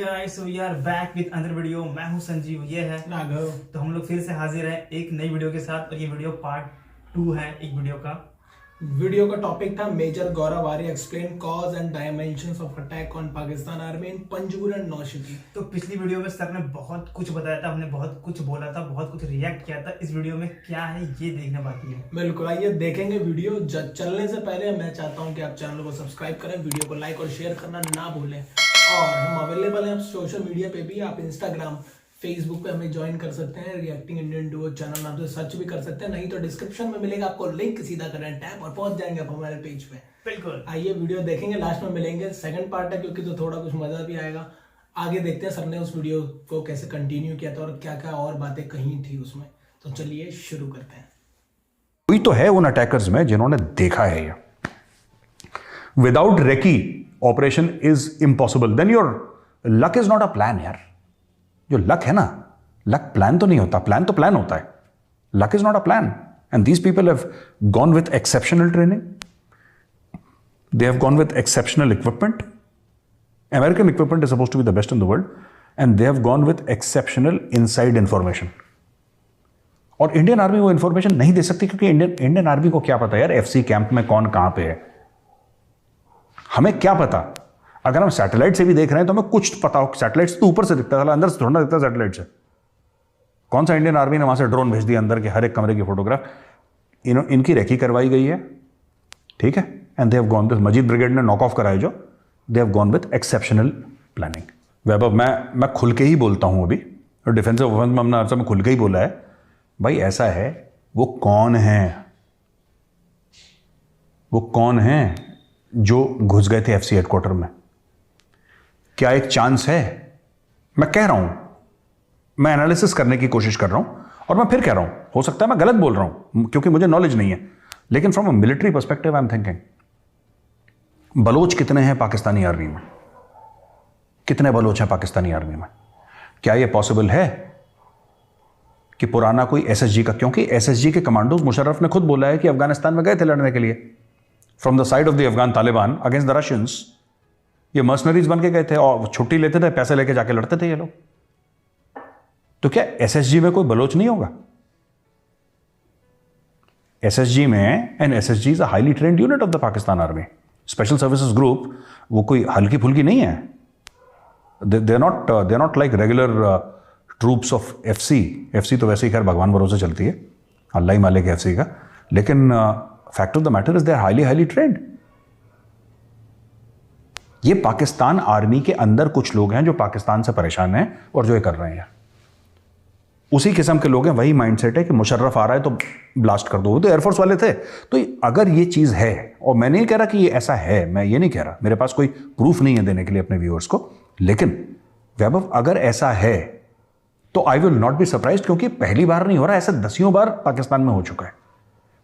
Guys, we are back with another video. मैं हूं संजीव, ये है राघव। तो हम लोग फिर से हाजिर हैं एक नई वीडियो के साथ। और ये वीडियो पार्ट 2 है एक वीडियो का टॉपिक था Major Gaurav Arya explain cause and dimensions of attack on Pakistan army in Panjgur and Nowshera. तो पिछली वीडियो में सर ने बहुत कुछ बताया था, हमने बहुत कुछ बोला था, बहुत कुछ रिएक्ट किया था। इस वीडियो में क्या है ये देखने बाकी है। बिल्कुल, आइए देखेंगे वीडियो। चलने से पहले मैं चाहता हूं कि आप चैनल को सब्सक्राइब करें, वीडियो को लाइक और शेयर करना ना भूलें। और हम अवेलेबल हैं सोशल मीडिया पे भी। आप इंस्टाग्राम, फेसबुक पे हमें ज्वाइन कर सकते हैं, रिएक्टिंग इंडियन डुओ चैनल नाम से सर्च भी कर सकते हैं। नहीं तो डिस्क्रिप्शन में मिलेगा आपको लिंक, सीधा करें टैप और पहुंच जाएंगे आप हमारे पेज पे। बिल्कुल, आइए वीडियो देखेंगे, लास्ट में मिलेंगे। सेकंड पार्ट है क्योंकि तो थोड़ा कुछ मजा भी आएगा। आगे देखते हैं सर ने उस वीडियो को कैसे कंटिन्यू किया था और क्या क्या और बातें कही थी उसमें। तो चलिए शुरू करते हैं। कोई तो है उन अटैकर्स में जिन्होंने देखा है ये। Without recce operation is impossible. Then your luck is not a plan यार। जो लक है ना, लक प्लान तो नहीं होता, प्लान तो प्लान होता है। Luck is not a plan and these people have gone with exceptional training, they have gone with exceptional equipment. American equipment is supposed to be the best in the world and they have gone with exceptional inside information. और Indian army वो information नहीं दे सकती क्योंकि Indian army को क्या पता यार एफसी कैंप में कौन कहां पे है। हमें क्या पता? अगर हम सैटेलाइट से भी देख रहे हैं तो हमें कुछ पता हो। सैटेलाइट से तो ऊपर से दिखता है, अंदर से थोड़ा ना दिखता सैटेलाइट से। कौन सा इंडियन आर्मी ने वहां से ड्रोन भेज दिया अंदर के हर एक कमरे की फोटोग्राफ? इनकी रेकी करवाई गई है, ठीक है। And they have gone with, Majid brigade ने नॉक ऑफ कराया जो, they have gone with exceptional planning. Vaibhav, मैं खुल के ही बोलता हूं अभी, और डिफेंस ऑफ वुमेन में हमने हर समय खुल के ही बोला है भाई ऐसा है। वो कौन है? वो कौन है जो घुस गए थे एफसी हेडक्वार्टर में? क्या एक चांस है? मैं कह रहा हूं, मैं एनालिसिस करने की कोशिश कर रहा हूं और मैं फिर कह रहा हूं, हो सकता है मैं गलत बोल रहा हूं क्योंकि मुझे नॉलेज नहीं है, लेकिन from a military perspective I am thinking, Baloch कितने हैं पाकिस्तानी आर्मी में? कितने बलोच हैं पाकिस्तानी आर्मी में? क्या यह पॉसिबल है कि पुराना कोई एसएसजी का, क्योंकि एसएसजी के कमांडोज मुशर्रफ ने खुद बोला है कि अफगानिस्तान में गए थे लड़ने के लिए from the side of the Afghan Taliban against the Russians. ये मर्सनरीज बन के गए थे और छुट्टी लेते थे, पैसे लेके जाके लड़ते थे ये लोग। तो क्या एसएसजी में कोई बलोच नहीं होगा? एसएसजी में, and SSG is a highly trained unit of the Pakistan army, special services group. वो कोई हल्की फुल्की नहीं है। They are not like regular troops of FC. FC तो वैसे ही खैर भगवान भरोसे चलती है, अल्लाह ही मालिक है एफसी का, लेकिन fact of the matter is they are highly trained. ये पाकिस्तान आर्मी के अंदर कुछ लोग हैं जो पाकिस्तान से परेशान हैं और जो ये कर रहे हैं, उसी किस्म के लोग हैं। वही माइंडसेट है कि मुशर्रफ आ रहा है तो ब्लास्ट कर दो। वो तो एयरफोर्स वाले थे। तो अगर ये चीज है, और मैं नहीं कह रहा कि ये ऐसा है, मैं ये नहीं कह रहा, मेरे पास कोई प्रूफ नहीं है देने के लिए अपने व्यूअर्स को, लेकिन वैभव अगर ऐसा है तो I will not be surprise, क्योंकि पहली बार नहीं हो रहा, ऐसे दसियों बार पाकिस्तान में हो चुका है।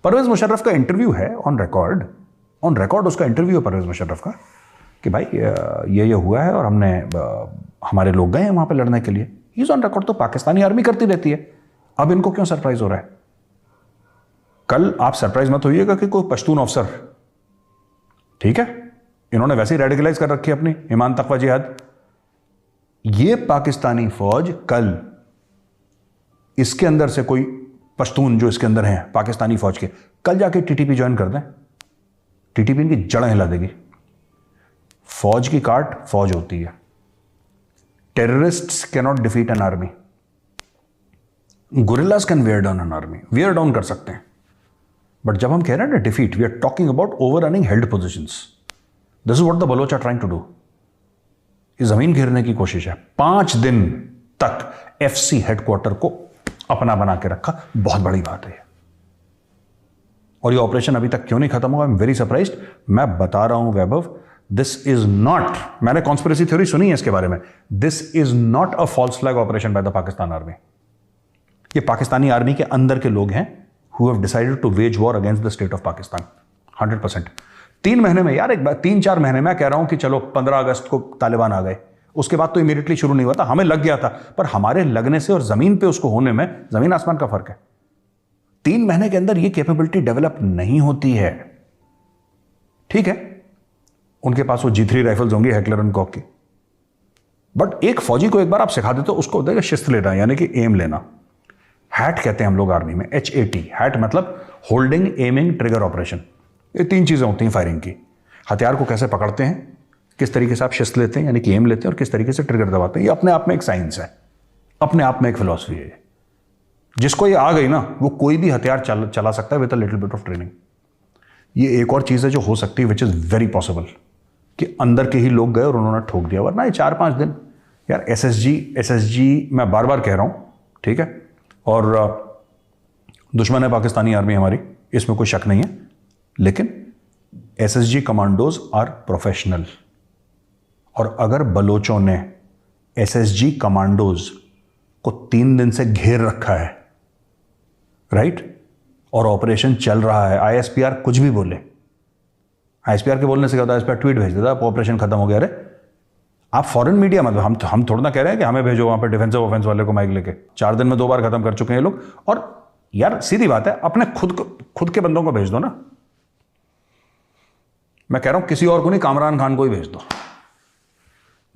परवेज मुशर्रफ का इंटरव्यू है ऑन रिकॉर्ड उसका इंटरव्यू है परवेज मुशर्रफ का कि भाई ये हुआ है और हमारे लोग गए हैं वहां पे लड़ने के लिए। He is on record. तो पाकिस्तानी आर्मी करती रहती है। अब इनको क्यों सरप्राइज हो रहा है? कल आप सरप्राइज मत होइएगा कि कोई पश्तून अफसर, ठीक है, इन्होंने वैसे ही रेडिकलाइज कर रखी है अपनी ईमान तकवा जिहाद। ये पाकिस्तानी फौज कल इसके अंदर से कोई पश्तून जो इसके अंदर हैं पाकिस्तानी फौज के, कल जाके टीटीपी ज्वाइन कर दें, टीटीपी इनकी जड़ें हिला देगी। फौज की काट फौज होती है। Terrorists can not defeat an army, guerrillas can wear down an army, wear down कर सकते हैं। बट जब हम कह रहे हैं ना defeat, we are talking about over running held positions. This is what the Baloch are trying to do. ये जमीन घेरने की कोशिश है। 5 दिन तक एफसी हेडक्वार्टर को अपना बना के रखा, बहुत बड़ी बात है। और ये ऑपरेशन अभी तक क्यों नहीं खत्म हुआ? I am very surprised. मैं बता रहा हूं वैभव, दिस इज नॉट, मैंने कॉन्स्पिरेसी थ्योरी सुनी है इसके बारे में, this is not a false flag operation by the Pakistan army. ये पाकिस्तानी आर्मी के अंदर के लोग हैं who have decided to wage war against the state of Pakistan 100%। 3 महीने में यार, एक बार 3-4 महीने में कह रहा हूं कि चलो 15 अगस्त को तालिबान आ गए, उसके बाद तो इमीडिएटली शुरू नहीं हुआ था, हमें लग गया था, पर हमारे लगने से और जमीन पे उसको होने में जमीन आसमान का फर्क है। 3 महीने के अंदर ये कैपेबिलिटी डेवलप नहीं होती है, ठीक है। उनके पास वो G3 राइफल्स होंगी हेकलर एंड कॉक की, बट एक फौजी को एक बार आप सिखा देते हो, उसको होता है शिस्त लेना, यानी कि एम लेना। हैट कहते हैं हम लोग आर्मी में, HAT। हैट मतलब होल्डिंग, एमिंग, ट्रिगर ऑपरेशन। ये 3 चीज़ें होती हैं फायरिंग की। हथियार को कैसे पकड़ते हैं, किस तरीके से आप शिस्त लेते हैं यानी कि एम लेते हैं, और किस तरीके से ट्रिगर दबाते हैं। ये अपने आप में एक साइंस है, अपने आप में एक फिलॉसफी है। जिसको ये आ गई ना, वो कोई भी हथियार चला सकता है with a little bit of training. ये एक और चीज़ है जो हो सकती है, विच इज़ वेरी पॉसिबल, कि अंदर के ही लोग गए और उन्होंने ठोक दिया। वरना ये 4-5 दिन यार, SSG मैं बार बार कह रहा हूँ, ठीक है, और दुश्मन है पाकिस्तानी आर्मी हमारी, इसमें कोई शक नहीं है, लेकिन SSG कमांडोज आर प्रोफेशनल। और अगर बलोचों ने SSG कमांडोज को 3 दिन से घेर रखा है, राइट, और ऑपरेशन चल रहा है, ISPR कुछ भी बोले, ISPR के बोलने से क्या होता है, ISPR ट्वीट भेज देता है, ऑपरेशन खत्म हो गया। अरे आप फॉरेन मीडिया मतलब हम थोड़ा ना कह रहे हैं कि हमें भेजो वहां पे डिफेंसिव ऑफेंस वाले को माइक लेके। 4 दिन में 2 बार खत्म कर चुके हैं ये लोग। और यार सीधी बात है, अपने खुद के बंदों को भेज दो ना। मैं कह रहा हूं किसी और को नहीं, कामरान खान को ही भेज दो,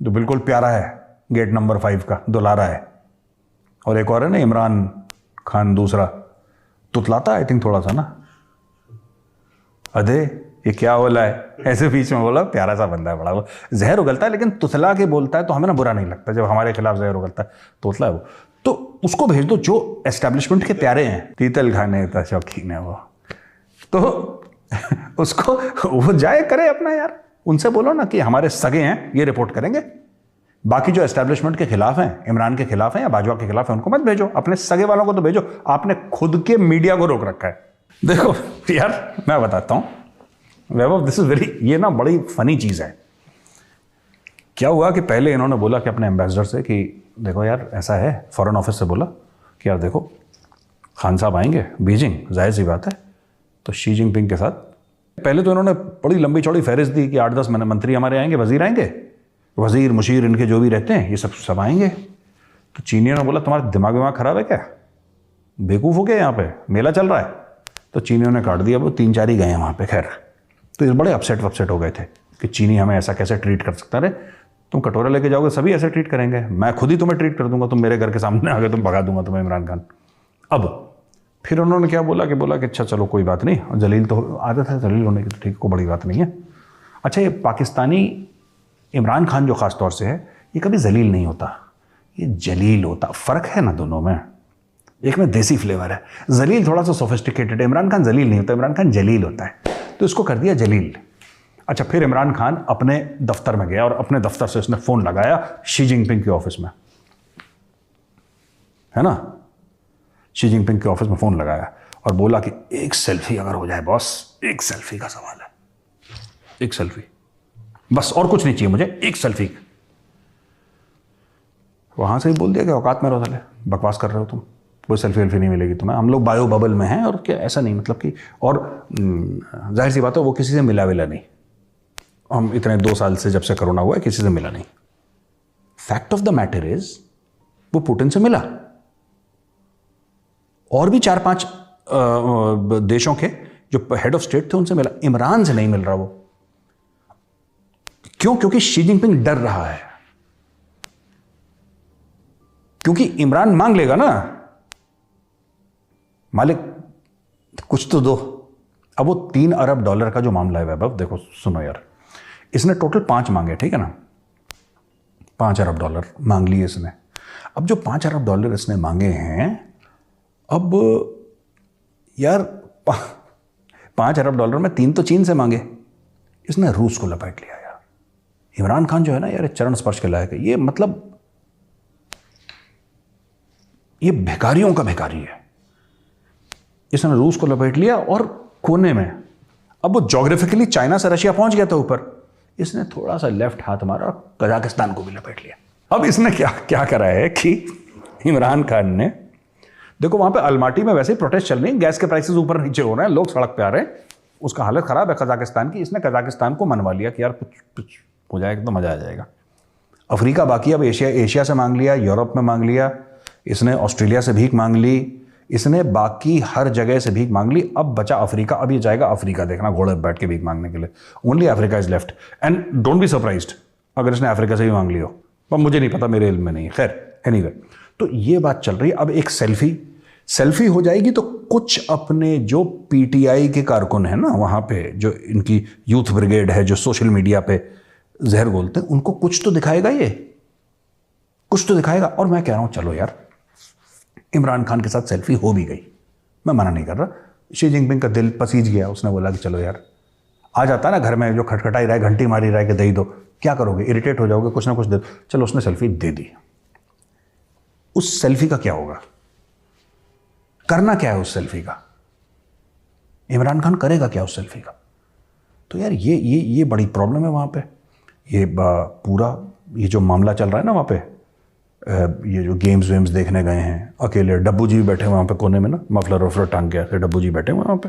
जो बिल्कुल प्यारा है, गेट नंबर 5 का दुलारा है। और एक और है ना, इमरान खान दूसरा, तुतलाता आई थिंक थोड़ा सा ना, अदे ये क्या बोला है, ऐसे बीच में बोला, प्यारा सा बंदा है, बड़ा वो जहर उगलता है, लेकिन तुतला के बोलता है तो हमें ना बुरा नहीं लगता। जब हमारे खिलाफ जहर उगलता है, तोतला है वो, तो उसको भेज दो जो एस्टेब्लिशमेंट के प्यारे हैं। तीतल खाने का शौकीन है वो, तो उसको वो जाए करे अपना यार। उनसे बोलो ना कि हमारे सगे हैं, ये रिपोर्ट करेंगे। बाकी जो एस्टेब्लिशमेंट के खिलाफ हैं, इमरान के खिलाफ हैं या बाजवा के खिलाफ हैं, उनको मत भेजो, अपने सगे वालों को तो भेजो। आपने खुद के मीडिया को रोक रखा है। देखो यार, मैं बताता हूं वैभव, दिस इज वेरी, ये ना बड़ी फनी चीज है। क्या हुआ कि पहले इन्होंने बोला कि अपने एम्बेसडर से कि देखो यार ऐसा है, फॉरेन ऑफिस से बोला कि यार देखो खान साहब आएंगे बीजिंग, जाहिर सी बात है, तो शी जिनपिंग के साथ। पहले तो इन्होंने बड़ी लंबी चौड़ी फहरिस्त दी कि 8-10 मंत्री हमारे आएंगे, वजीर आएंगे, वजीर मुशीर इनके जो भी रहते हैं ये सब आएंगे। तो चीनियों ने बोला तुम्हारा दिमाग खराब है क्या, बेवकूफ़ हो गया, यहाँ पे मेला चल रहा है। तो चीनियों ने काट दिया, वो 3-4 ही गए हैं वहाँ पे। खैर, तो ये बड़े अपसेट हो गए थे कि चीनी हमें ऐसा कैसे ट्रीट कर सकता है। तुम कटोरा लेके जाओगे सभी ऐसे ट्रीट करेंगे, मैं खुद ही तुम्हें ट्रीट कर दूंगा, तुम मेरे घर के सामने आ गए, तुम भगा दूंगा तुम्हें इमरान खान। अब फिर उन्होंने क्या बोला कि अच्छा चलो कोई बात नहीं, और जलील तो आदत है जलील होने की, तो ठीक, को बड़ी बात नहीं है। अच्छा, ये पाकिस्तानी इमरान खान जो ख़ास तौर से है, ये कभी जलील नहीं होता, ये जलील होता। फ़र्क है ना दोनों में, एक में देसी फ्लेवर है, जलील थोड़ा सा सोफिस्टिकेटेड है। इमरान खान जलील नहीं होता, इमरान खान जलील होता है, तो इसको कर दिया जलील। अच्छा, फिर इमरान खान अपने दफ्तर में गया और अपने दफ्तर से उसने फ़ोन लगाया शी जिनपिंग के ऑफिस में, है ना, शी जिनपिंग के ऑफिस में फ़ोन लगाया और बोला कि एक सेल्फी अगर हो जाए बॉस, एक सेल्फी का सवाल है, एक सेल्फी बस, और कुछ नहीं चाहिए मुझे, एक सेल्फी। वहां से ही बोल दिया कि औकात में रहो साले, बकवास कर रहे हो तुम, कोई सेल्फी वेल्फी नहीं मिलेगी तुम्हें, हम लोग बायो बबल में हैं। और क्या ऐसा नहीं, मतलब कि, और जाहिर सी बात है वो किसी से मिला नहीं, हम इतने 2 साल से जब से कोरोना हुआ है किसी से मिला नहीं। Fact of the matter is वो पुतिन से मिला, और भी 4-5 देशों के जो हेड ऑफ स्टेट थे उनसे मिला, इमरान से नहीं मिल रहा वो। क्यों? क्योंकि शी जिनपिंग डर रहा है, क्योंकि इमरान मांग लेगा ना, मालिक कुछ तो दो। अब वो $3 अरब का जो मामला है वैभव, देखो सुनो यार, इसने टोटल 5 मांगे, ठीक है ना, $5 अरब मांग लिए इसने। अब जो $5 अरब इसने मांगे हैं, अब यार $5 अरब में 3 तो चीन से मांगे, इसने रूस को लपेट लिया यार। इमरान खान जो है ना यार, चरण स्पर्श के लायक है ये, मतलब ये भिखारियों का भिखारी है। इसने रूस को लपेट लिया और कोने में, अब वो ज्योग्राफिकली चाइना से रशिया पहुंच गया था ऊपर, इसने थोड़ा सा लेफ्ट हाथ मारा और कजाकिस्तान को भी लपेट लिया। अब इसने क्या करा है कि इमरान खान ने, देखो वहां पे अलमाटी में वैसे ही प्रोटेस्ट चल रही है, गैस के प्राइसेस ऊपर नीचे हो रहे हैं, लोग सड़क पे आ रहे हैं, उसका हालत खराब है कजाकिस्तान की। इसने कजाकिस्तान को मनवा लिया कि यार कुछ हो जाएगा तो मजा आ जाएगा। अफ्रीका बाकी, अब एशिया से मांग लिया, यूरोप में मांग लिया, इसने ऑस्ट्रेलिया से भीख मांग ली, इसने बाकी हर जगह से भीख मांग ली। अब बचा अफ्रीका, अब ये जाएगा अफ्रीका, देखना घोड़े पर बैठ के भीख मांगने के लिए। Only Africa is left, and don't be surprised अगर इसने अफ्रीका से भी मांग ली हो, पर मुझे नहीं पता, मेरे इल्म में नहीं है। खैर एनीवे, तो ये बात चल रही है। अब एक सेल्फी हो जाएगी तो कुछ अपने जो पीटीआई के कारकुन हैं ना वहाँ पे, जो इनकी यूथ ब्रिगेड है, जो सोशल मीडिया पे जहर बोलते हैं, उनको कुछ तो दिखाएगा, ये कुछ तो दिखाएगा। और मैं कह रहा हूँ चलो यार, इमरान खान के साथ सेल्फी हो भी गई, मैं मना नहीं कर रहा। शी जिनपिंग का दिल पसीज गया, उसने बोला कि चलो यार, आ जाता ना घर में जो खटखटाई रहा है, घंटी मारी रहा है कि दे दो, क्या करोगे, इरिटेट हो जाओगे, कुछ ना कुछ दे। चलो उसने सेल्फी दे दी। उस सेल्फी का क्या होगा, करना क्या है उस सेल्फी का, इमरान खान करेगा क्या उस सेल्फी का? तो यार ये बड़ी प्रॉब्लम है वहाँ पे। ये पूरा ये जो मामला चल रहा है ना वहाँ पे, ये जो गेम्स वेम्स देखने गए हैं अकेले, डब्बू जी भी बैठे वहाँ पे कोने में ना, मफलर वफलर टांग के आके डब्बू जी बैठे वहाँ पे,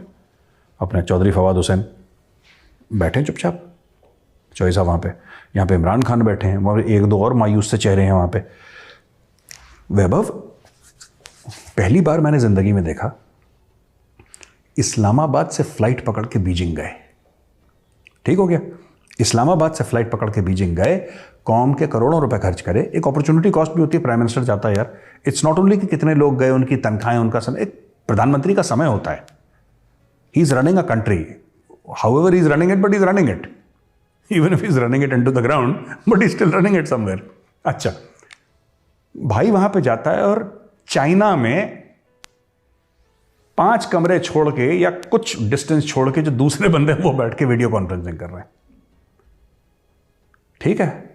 अपने चौधरी फवाद हुसैन बैठे चुपचाप, चौईसा वहाँ पे, यहाँ पे इमरान खान बैठे हैं, वहाँ एक दो और मायूस से चेहरे हैं वहाँ पे। वैभव, पहली बार मैंने ज़िंदगी में देखा इस्लामाबाद से फ्लाइट पकड़ के बीजिंग गए, ठीक हो गया, इस्लामाबाद से फ्लाइट पकड़ के बीजिंग गए, कौम के करोड़ों रुपए खर्च करे। एक अपॉर्चुनिटी कॉस्ट भी होती है, प्राइम मिनिस्टर जाता है यार। इट्स नॉट ओनली कि कितने लोग गए, उनकी तनख्वाहें, उनका समय, एक प्रधानमंत्री का समय होता है। He is running a country, however he is running it, but he is running it, even if he is running it into the ground, but he still running it somewhere. अच्छा, भाई वहां पे जाता है और चाइना में 5 कमरे छोड़ के या कुछ डिस्टेंस छोड़ के जो दूसरे बंदे वो बैठ के वीडियो कॉन्फ्रेंसिंग कर रहे हैं, ठीक है।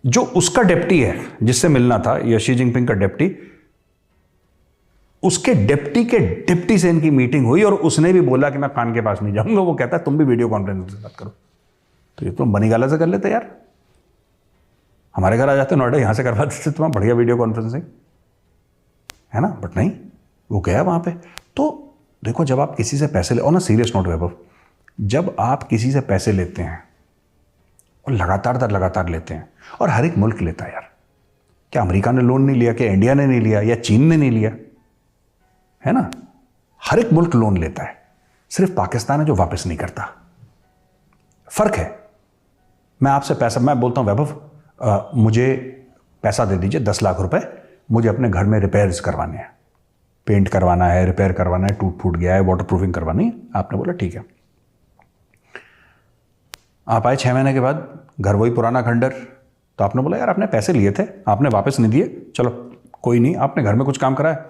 जो उसका डेप्टी है जिससे मिलना था, या शी जिनपिंग का डेप्टी, उसके डेप्टी के डेप्टी से इनकी मीटिंग हुई और उसने भी बोला कि मैं खान के पास नहीं जाऊंगा। वो कहता है तुम भी वीडियो कॉन्फ्रेंसिंग से बात करो। तो ये तुम बनी गाला से कर लेते यार, हमारे घर आ जाते नोएडा, यहां से करवा देते तुम्हारा बढ़िया वीडियो कॉन्फ्रेंसिंग, है ना। बट नहीं, वो गया वहां पे। तो देखो, जब आप किसी से पैसे ले, और ना सीरियस नोट वैभव, जब आप किसी से पैसे लेते हैं और लगातार लेते हैं, और हर एक मुल्क लेता है यार, क्या अमेरिका ने लोन नहीं लिया, क्या इंडिया ने नहीं लिया, या चीन ने नहीं लिया, है ना। हर एक मुल्क लोन लेता है, सिर्फ पाकिस्तान है जो वापस नहीं करता। फर्क है। मैं आपसे पैसा, मैं बोलता हूं वैभव, मुझे पैसा दे दीजिए 10 लाख रुपए, मुझे अपने घर में रिपेयर्स करवाने हैं, पेंट करवाना है, रिपेयर करवाना है, टूट फूट गया है, वाटर प्रूफिंग करवानी है। आपने बोला ठीक है। आप आए 6 महीने के बाद, घर वही पुराना खंडर। तो आपने बोला यार आपने पैसे लिए थे, आपने वापस नहीं दिए, चलो कोई नहीं, आपने घर में कुछ काम कराया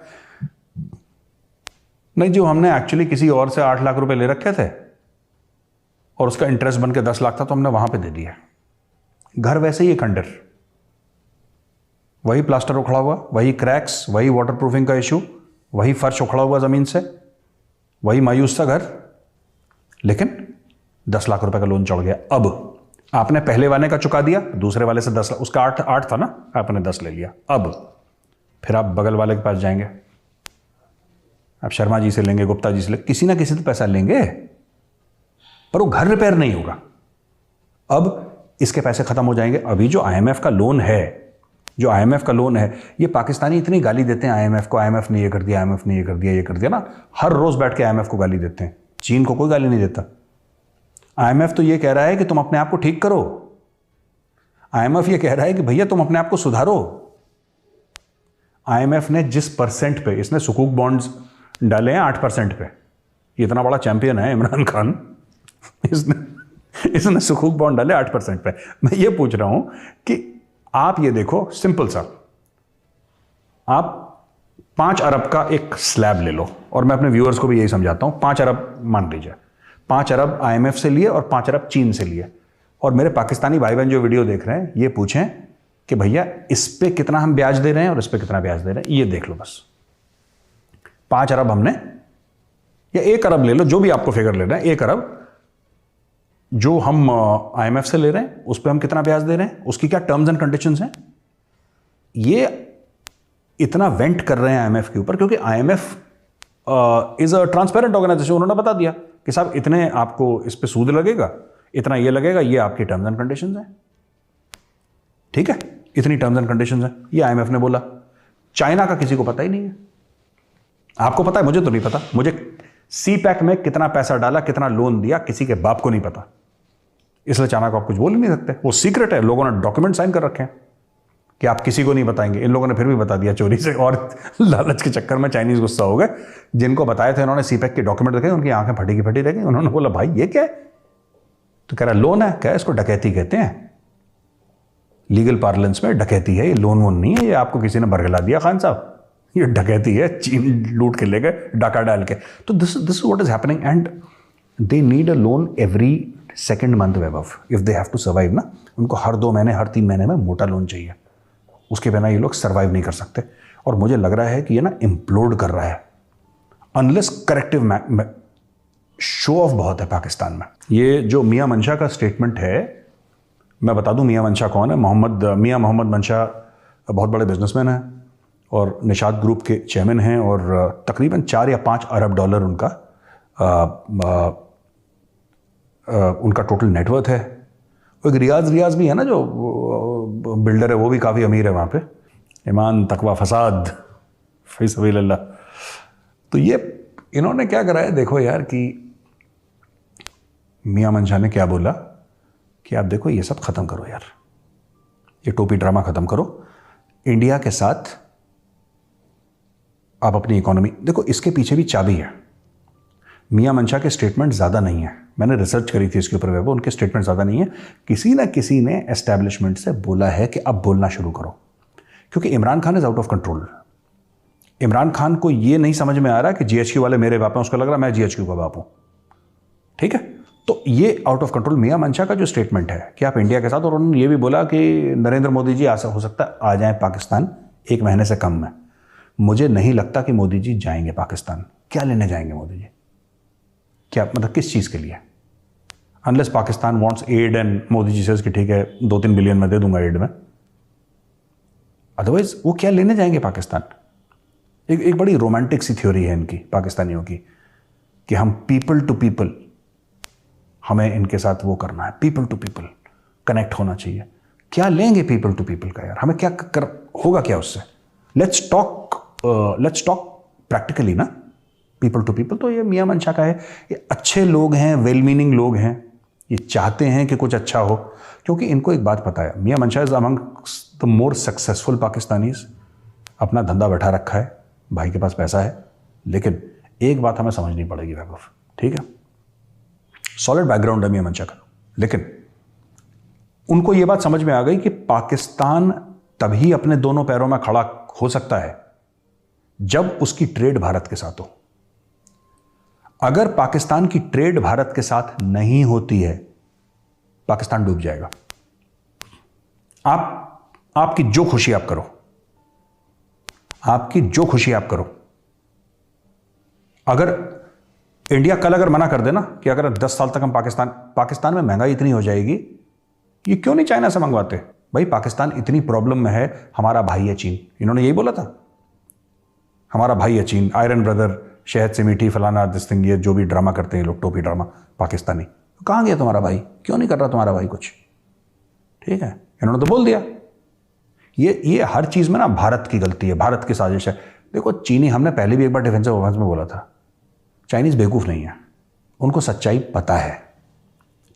नहीं, जो हमने एक्चुअली किसी और से 8 लाख रुपए ले रखे थे और उसका इंटरेस्ट बन के 10 लाख था, तो हमने वहां पे दे दिया। घर वैसे ही है खंडर, वही प्लास्टर उखड़ा हुआ, वही क्रैक्स, वही वाटर प्रूफिंग का इशू, वही फर्श उखड़ा हुआ जमीन से, वही मायूस सा घर, लेकिन 10 लाख रुपए का लोन चढ़ गया। अब आपने पहले वाले का चुका दिया, दूसरे वाले से 10 लाख, उसका 8 था ना, आपने 10 ले लिया। अब फिर आप बगल वाले के पास जाएंगे, आप शर्मा जी से लेंगे, गुप्ता जी से लेंगे, किसी ना किसी तो पैसा लेंगे, पर वो घर रिपेयर नहीं होगा। अब इसके पैसे खत्म हो जाएंगे। अभी जो आईएमएफ का लोन है, ये पाकिस्तानी इतनी गाली देते हैं आईएमएफ को, आईएमएफ ने ये कर दिया, आईएमएफ ने ये कर दिया, ये कर दिया ना, हर रोज बैठ के आईएमएफ को गाली देते हैं। चीन को कोई गाली नहीं देता। आईएमएफ तो ये कह रहा है कि तुम अपने आप को ठीक करो, आईएमएफ ये कह रहा है कि भैया तुम अपने आप को सुधारो। आईएमएफ ने जिस परसेंट पे इसने सुकूक बॉन्ड्स डाले हैं 8% पे, इतना बड़ा चैंपियन है इमरान खान, इसने सुकूक बॉन्ड डाले 8% पे। मैं ये पूछ रहा हूं कि आप ये देखो, सिंपल सा, आप 5 अरब का एक स्लैब ले लो, और मैं अपने व्यूअर्स को भी यही समझाता हूं, 5 अरब मान लीजिए, 5 अरब आईएमएफ से लिए और 5 अरब चीन से लिए, और मेरे पाकिस्तानी भाई बहन जो वीडियो देख रहे हैं ये पूछें कि भैया इस पे कितना हम ब्याज दे रहे हैं और इस पे कितना ब्याज दे रहे हैं, ये देख लो बस। 5 अरब हमने, या 1 अरब ले लो, जो भी आपको फिगर लेना है, 1 अरब जो हम आईएमएफ से ले रहे हैं उस पर हम कितना ब्याज दे रहे हैं, उसकी क्या टर्म्स एंड कंडीशंस हैं। ये इतना वेंट कर रहे हैं आईएमएफ के ऊपर क्योंकि IMF is a transparent organisation. उन्होंने बता दिया कि साहब इतने आपको इस पे सूद लगेगा, इतना ये लगेगा, ये आपकी टर्म्स एंड कंडीशंस हैं, ठीक है, इतनी टर्म्स एंड कंडीशंस हैं, ये आईएमएफ ने बोला। चाइना का किसी को पता ही नहीं है। आपको पता है, मुझे तो नहीं पता। मुझे सीपैक में कितना पैसा डाला, कितना लोन दिया, किसी के बाप को नहीं पता। इसलिए चाइना को आप कुछ बोल ही नहीं सकते, वो सीक्रेट है, लोगों ने डॉक्यूमेंट साइन कर रखे हैं कि आप किसी को नहीं बताएंगे। इन लोगों ने फिर भी बता दिया चोरी से, और लालच के चक्कर में चाइनीज गुस्सा हो गए। जिनको बताए थे उन्होंने सीपैक के डॉक्यूमेंट देखे, उनकी आंखें फटी की फटी रह गई। उन्होंने बोला भाई ये क्या है? तो कह रहा लोन है। क्या है? इसको डकैती कहते हैं, लीगल पार्लेंस में डकैती है, ये लोन वोन नहीं है, ये आपको किसी ने बरगला दिया खान साहब, ये डकैती है, चीन लूट के ले गए डाका डाल के। तो this what is happening and they need a loan every second month above if they have to survive ना। उनको हर 2 महीने हर 3 महीने में मोटा लोन चाहिए, उसके बिना ये लोग सर्वाइव नहीं कर सकते। और मुझे लग रहा है कि ये ना इम्प्लोड कर रहा है अनलेस करेक्टिव शो ऑफ बहुत है पाकिस्तान में। ये जो मियां मंशा का स्टेटमेंट है, मैं बता दूं मियां मंशा कौन है। मियां मोहम्मद मंशा बहुत बड़े बिजनेसमैन हैं और निशात ग्रुप के चेयरमैन हैं, और तकरीबन 4 या 5 अरब डॉलर उनका टोटल नेटवर्थ है। एक रियाज भी है ना जो बिल्डर है, वो भी काफ़ी अमीर है वहाँ पे। ईमान तकवा फसाद फी सबीलिल्लाह। तो ये इन्होंने क्या करा है देखो यार, कि मियां मंशा ने क्या बोला कि आप देखो ये सब ख़त्म करो यार, ये टोपी ड्रामा ख़त्म करो, इंडिया के साथ आप अपनी इकोनॉमी देखो। इसके पीछे भी चाबी है। मियां मंशा के स्टेटमेंट ज़्यादा नहीं है, मैंने रिसर्च करी थी इसके ऊपर, वेब उनके स्टेटमेंट ज़्यादा नहीं है। किसी ना किसी ने एस्टैब्लिशमेंट से बोला है कि अब बोलना शुरू करो, क्योंकि Imran Khan is out of control. Imran Khan को ये नहीं समझ में आ रहा कि जीएचक्यू वाले मेरे बाप हैं, उसको लग रहा मैं जीएचक्यू का बाप हूँ। ठीक है, तो ये आउट ऑफ कंट्रोल। मियां मंशा का जो स्टेटमेंट है कि आप इंडिया के साथ, और उन्होंने ये भी बोला कि नरेंद्र मोदी जी हो सकता है आ जाएं पाकिस्तान 1 महीने से कम में। मुझे नहीं लगता कि मोदी जी जाएंगे पाकिस्तान। क्या लेने जाएंगे मोदी जी? क्या मतलब किस चीज़ के लिए? Unless Pakistan wants aid and Modi ji से कि ठीक है 2-3 बिलियन में दे दूंगा एड में, अदरवाइज वो क्या लेने जाएंगे पाकिस्तान? एक बड़ी रोमांटिक सी थ्योरी है इनकी पाकिस्तानियों की कि हम पीपल टू पीपल, हमें इनके साथ वो करना है, पीपल टू पीपल कनेक्ट होना चाहिए। क्या लेंगे पीपल टू पीपल का यार? हमें क्या होगा क्या उससे? लेट्स टॉक प्रैक्टिकली ना, पीपल टू पीपल। तो ये मियां मंशा का है, ये अच्छे लोग हैं, वेल मीनिंग लोग हैं, ये चाहते हैं कि कुछ अच्छा हो, क्योंकि इनको एक बात पता है, मियां मंशा is among the more successful Pakistanis. अपना धंधा बैठा रखा है, भाई के पास पैसा है, लेकिन एक बात हमें समझनी पड़ेगी वैभव, ठीक है, सॉलिड बैकग्राउंड है मियां मंशा का, लेकिन उनको ये बात समझ में आ गई कि पाकिस्तान तभी अपने दोनों पैरों में खड़ा हो सकता है जब उसकी ट्रेड भारत के साथ हो। अगर पाकिस्तान की ट्रेड भारत के साथ नहीं होती है, पाकिस्तान डूब जाएगा। आपकी जो खुशी आप करो, आपकी जो खुशी आप करो। अगर इंडिया कल अगर मना कर देना कि अगर 10 साल तक हम पाकिस्तान में महंगाई इतनी हो जाएगी, ये क्यों नहीं चाइना से मंगवाते? भाई पाकिस्तान इतनी प्रॉब्लम में है, हमारा भाई है चीन। इन्होंने यही बोला था, हमारा भाई है चीन, आयरन ब्रदर, शहद से मीठी, फलाना दिस थिंग, ये जो भी ड्रामा करते हैं लोग, टोपी ड्रामा पाकिस्तानी। तो कहाँ गया तुम्हारा भाई? क्यों नहीं कर रहा तुम्हारा भाई कुछ? ठीक है, इन्होंने तो बोल दिया। ये हर चीज़ में ना भारत की गलती है, भारत की साजिश है। देखो चीनी, हमने पहले भी एक बार डिफेंसिव ऑफेंस में बोला था, चाइनीज़ बेवकूफ़ नहीं है, उनको सच्चाई पता है,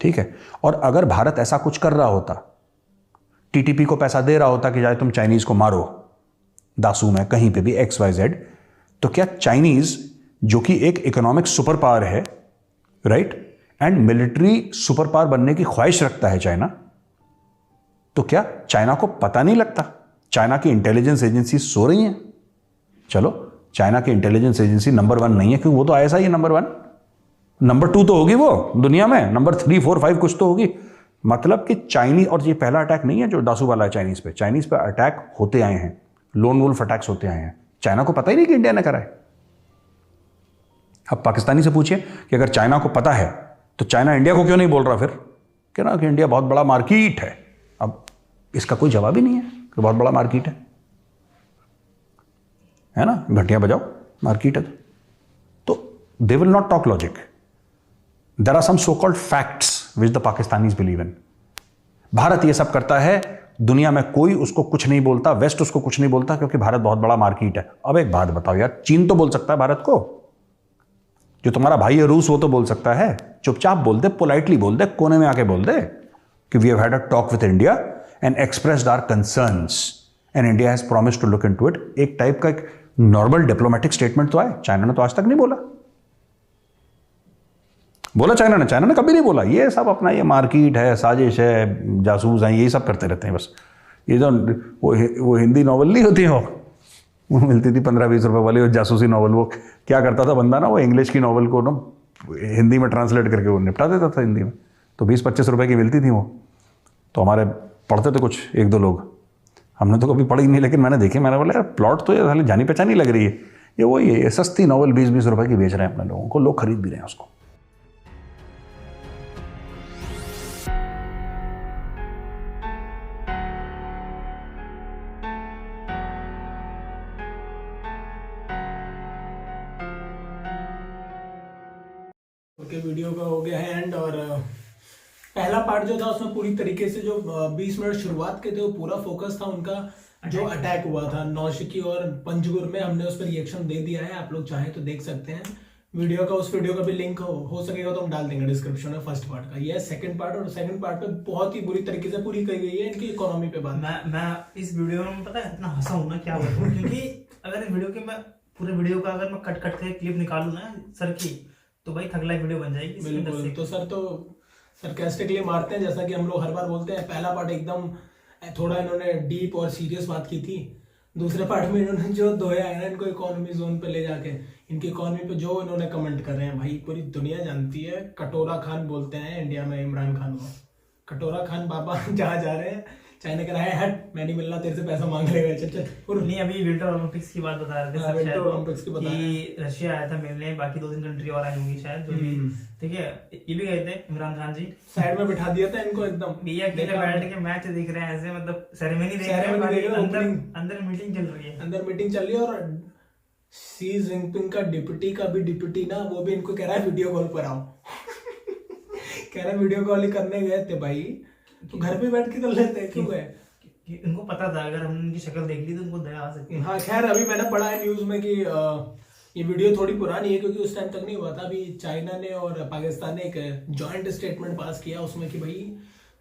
ठीक है। और अगर भारत ऐसा कुछ कर रहा होता, टीटीपी को पैसा दे रहा होता कि जाए तुम चाइनीज़ को मारो दासू में कहीं पे भी XYZ, तो क्या चाइनीज़ जो कि एक इकोनॉमिक सुपर पावर है, right, and military super power बनने की ख्वाहिश रखता है चाइना, तो क्या चाइना को पता नहीं लगता? चाइना की इंटेलिजेंस एजेंसी सो रही हैं। चलो, चाइना की इंटेलिजेंस एजेंसी नंबर 1 नहीं है, क्योंकि वो तो ISI है नंबर 1, नंबर 2 तो होगी वो दुनिया में, नंबर 3, 4, 5 कुछ तो होगी। मतलब कि चाइनीज, और ये पहला अटैक नहीं है जो दासू वाला है चाइनीज पे अटैक होते आए हैं, लोन वुल्फ अटैक्स होते आए हैं। चाइना को पता ही नहीं कि इंडिया ने करा है। अब पाकिस्तानी से पूछिए कि अगर चाइना को पता है तो चाइना इंडिया को क्यों नहीं बोल रहा? फिर कह रहा कि इंडिया बहुत बड़ा मार्केट है। अब इसका कोई जवाब ही नहीं है कि बहुत बड़ा मार्केट है ना, घंटियां बजाओ, मार्केट है तो they will not talk logic. There are some so called facts which the Pakistanis believe in. Bharat ये सब करता है, दुनिया में कोई उसको कुछ नहीं बोलता, वेस्ट उसको कुछ नहीं बोलता, क्योंकि भारत बहुत बड़ा मार्केट है। अब एक बात बताओ यार, चीन तो बोल सकता है भारत को, जो तुम्हारा भाई है रूस, वो तो बोल सकता है, चुपचाप बोल दे, पोलाइटली बोल दे, कोने में आके बोल दे कि we have had a talk with India and expressed our concerns and India has promised to look into it. एक टाइप का एक नॉर्मल डिप्लोमेटिक स्टेटमेंट तो आए। चाइना ने तो आज तक नहीं बोला। बोला चाइना ने कभी नहीं बोला। ये सब अपना ये मार्केट है, साजिश है, जासूस हैं, यही सब करते रहते हैं बस। ये जो वो हिंदी नॉवल नहीं होती हो, वो मिलती थी 15-20 रुपए वाली, वो जासूसी नॉवल, वो क्या करता था बंदा ना, वो इंग्लिश की नॉवल को ना हिंदी में ट्रांसलेट करके वो निपटा देता था हिंदी में, तो 20-25 रुपए की मिलती थी वो। तो हमारे पढ़ते थे कुछ 1-2 लोग, हमने तो कभी पढ़ी नहीं, लेकिन मैंने देखी, मैंने बोला यार प्लॉट तो ये जानी पहचानी लग रही है, ये वही है, सस्ती नॉवल 20-20 रुपए की बेच रहे हैं अपने लोगों को, लोग खरीद भी रहे हैं उसको। के वीडियो का हो गया है एंड, और पहला पार्ट जो था उसमें पूरी तरीके से जो 20 मिनट शुरुआत के थे वो पूरा फोकस था उनका जो अटैक हुआ था नौशिकी और पंजगुर में। हमने उस पर रिएक्शन दे दिया है, आप लोग चाहें तो देख सकते हैं वीडियो का। उस वीडियो का भी लिंक हो सकेगा तो हम डाल देंगे डिस्क्रिप्शन में फर्स्ट पार्ट का। ये सेकंड पार्ट, और सेकंड पार्ट पे बहुत ही बुरी तरीके से पूरी कही गई है इनकी इकोनॉमी पे बात। मैं इस वीडियो में पता है इतना हंसा हूं ना, क्या बताऊं, क्योंकि अगर इस वीडियो के मैं पूरे वीडियो का अगर मैं कट के क्लिप निकालूं ना सर की, तो भाई थगलाई वीडियो बन जाएगी। बिल्कुल, तो सर तो सरकास्टिकली मारते हैं, जैसा कि हम लोग हर बार बोलते हैं। पहला पार्ट एकदम थोड़ा इन्होंने डीप और सीरियस बात की थी, दूसरे पार्ट में इन्होंने जो धोया है ना इनको इकोनॉमी जोन पे ले जाके, इनकी इकोनॉमी पे जो इन्होंने कमेंट कर रहे हैं, भाई पूरी दुनिया जानती है। कटोरा खान बोलते हैं इंडिया में इमरान खान को, कटोरा खान बाबा जहाँ जा रहे हैं चाइना कह रहा है हट, मैं नहीं मिलना तेरे से, पैसा मांग लेगा, चल चल। नहीं, अभी विंटर ओलंपिक्स की बात बता रहे थे विंटर ओलंपिक्स की बता रहे कि रशिया आया था मिलने, बाकी 2-3 कंट्री और आई होंगी शायद, जो भी ठीक है, ये भी गए थे इमरान खान जी। साइड में बिठा दिया था इनको एकदम, भैया अकेले बैठ के मैच देख रहे हैं ऐसे, मतलब सेरेमनी देख रहे हैं, अंदर मीटिंग चल रही है, अंदर मीटिंग चल रही है। और शी जिनपिंग का डिप्टी का भी डिप्टी ना, वो भी इनको कह रहा है वीडियो कॉल पर आओ कह रहा है वीडियो कॉल ही करने गए थे भाई, तो घर पे बैठ के कर लेते हैं, क्यों गए? इनको पता था अगर हमने उनकी शक्ल देख ली तो उनको दया आ सकती है। हाँ खैर, अभी मैंने पढ़ा है न्यूज में कि ये वीडियो थोड़ी पुरानी है, क्योंकि उस टाइम तक नहीं हुआ था। अभी चाइना ने और पाकिस्तान ने एक जॉइंट स्टेटमेंट पास किया, उसमें कि भाई